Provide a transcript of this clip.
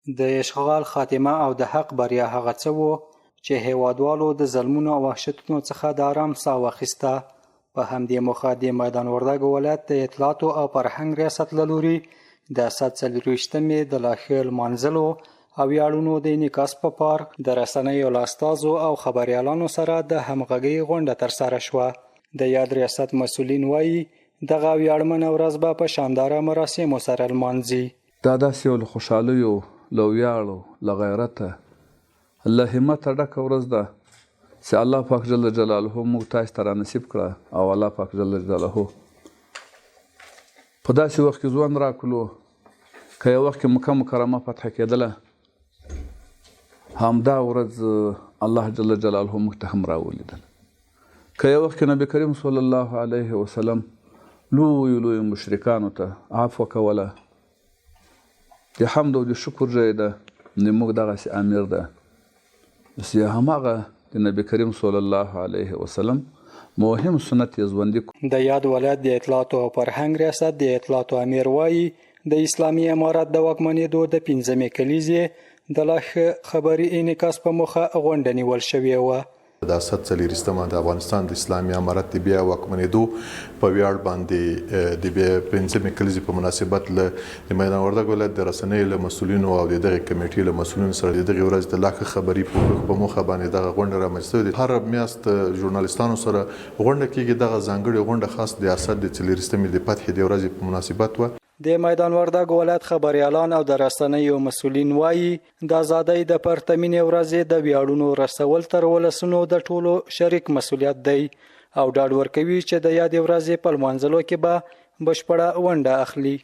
د اشغال خاتمه او د حق بریا هغه څه وو چې هیوادوالو د ظلمونو او وحشتونو څخه د آرام ساه واخیسته. په همدې موخه د میدان وردګ ولایت د اطلاعاتو او فرهنګ ریاست له لوري د 140مې د لاښه لمانځلو او ویاړونو د انعکاس په پار د رسنیو له استازو او خبریالانو سره د همغږۍ غونډه ترسره شوه. د یاد ریاست مسؤلین وایي دغه ویاړمنه ورځ به په شانداره مراسمو سره لمانځي. دا داسې یو له خوشحالیو، له ویاړو، له غیرته، له همته ډکه ورځ ده چې الله پاک جل جلاله موږ تاسو ته رانصیب کړه او الله پاک جل جلاله په داسې وخت کې ژوند راکړلو. که یو وخت کې مکه مکرمه فتح کېدله، همدا ورځ الله جل جلاله موږ ته هم راولیدل. که یو وخت کې نبی کریم صلی الله علیه وسلم لوی مشرکانو ته عفو کوله، د حمد او د شکر ځای ده، د موږ دغسې امیر ده چې هماغه د نبی کریم صلی الله علیه وسلم مهم سنت یې ژوندي کړو. د یاد ولایت د اطلاعاتو او فرهنګ ریاست د اطلاعاتو امیر وایي د اسلامي امارت د واکمنېدو د 5مې کلیزې د لاښه خبري انعکاس په موخه غونډه نیول شوې وه. د 140مه د افغانستان د اسلامي امارت د بیا واکمنېدو په ویاړ باندې د بیا 5مې کلیزې په مناسبت له میدان وردګ ولایت د رسنیو له مسؤلینو او د دغه کمیټې له مسؤلینو سره د دغه ورځ د لاښه خبري په موخه باندې دغه غونډه رامنځته شوې ده. هر میاشت ژورنالیستانو سره غونډه کېږي. دغه ځانګړې غونډه خاص د ریاست د 40مې د فتح د ورځې په مناسبت وه. د میدان وردګ ولایت خبریالان او د رسنیو مسؤلین وایي د ازادۍ د پرتمینې ورځې د ویاړونو رسول تر ولسونو د ټولو شریک مسؤلیت دی او ډاډ ورکوي چې د یادې ورځې په لمانځلو کې به بشپړه ونډه اخلي.